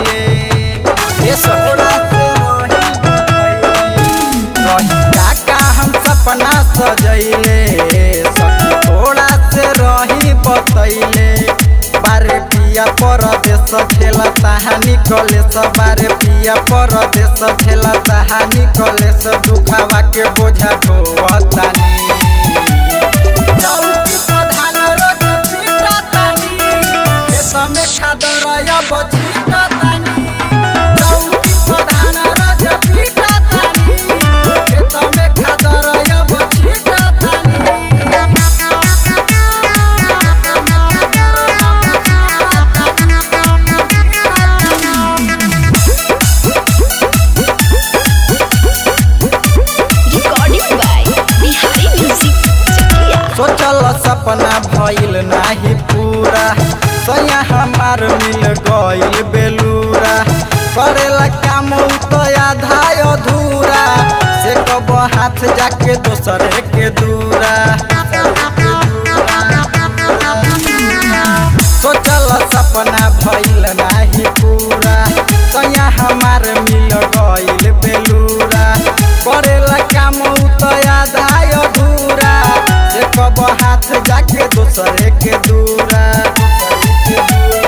बतैले ये सोड़ा से रही काका हम सपना सजैले सखी थोड़ा से रही बतैले बारे पिया परदेश खेला तहानी कलेस बारे पिया परदेश खेला तहानी कलेस दुखावा के बोझा ढोतानी चौकी प्रधान रोज पीटातानी खेत में खादरया बचीटातानी चौकी प्रधान रोज पीटातानी खेत में खादरया बचीटातानी सोचल सपना भइल नाही पूरा सैया हमार मिल गइल बेलूरा करेला काम तो आधा अधूरा से कब हाथ जाके दोसरे के दूरा सोचल सपना भइल नाही पूरा सैया हमार मिल गइल बेलूरा करेला काम तो आधा अधूरा कब हाथ जाके दूसरे के दूरा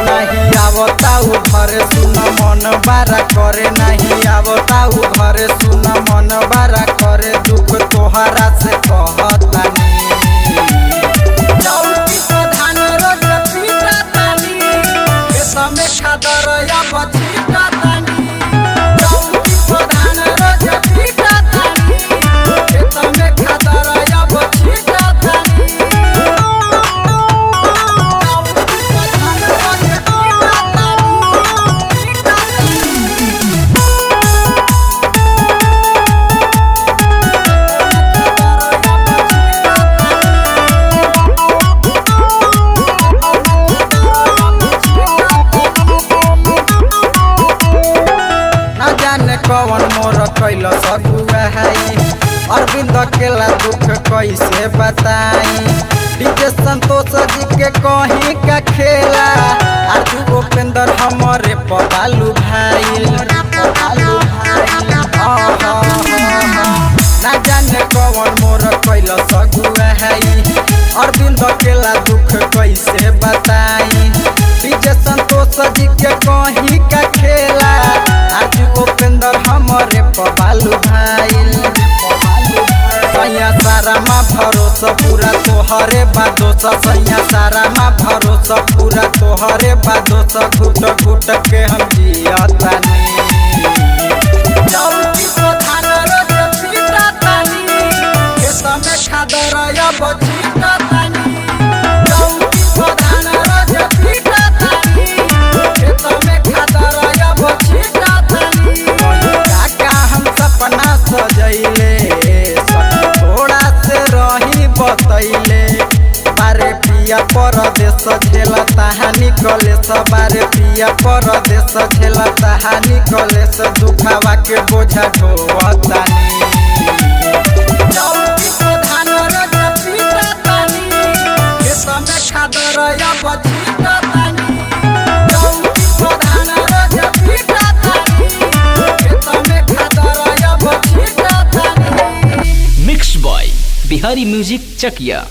नहीं आवता उ घरे सुन मन बारा करे नहीं आवता उ घरे सुन मन बारा करे दुख तोहरा से कहतानी चौकी प्रधान रोज पीटातानी खेत में खादरया बचीटातानी चौकी प्रधान रोज पीटातानी खेत में खादरया बचीटातानी कवन मोर कैल सगुआ है अरविंद केला दुख कैसे बताई डीजे संतोष जी के कहीं का खेला आजू उपेंद्र हमारे पबालू भाई ना जाने कवन मोर कैल सगुआ है अरविंद केला दुख कैसे बताई डीजे संतोष जी के कहीं का खेला आज उपेंद्र हमारे पबालू भाई सैया सारा माँ भरोसा पूरा तोहरे बादोसा सैया सारा माँ भरोसा पूरा तोहरे बादोसा घुट घुट के हम जियतानी चौकी प्रधान रोज पीटातानी खेत में खादरया बचीटातानी चौकी प्रधान रोज पीटातानी खेत में खादरया बचीटातानी काका हम सपना सजैले थोड़ा से रही बतैले बारे पिया परदेश झेला तहानी कलेस बारे पिया परदेश झेला तहानी कलेस दुखावा के बोझा ढोतानी चौकी प्रधान रोज पीटातानी खेत में खादरया बचीटातानी चौकी प्रधान रोज पीटातानी खेत में खादरया बचीटातानी मिक्स बॉय बिहारी म्यूजिक चकिया।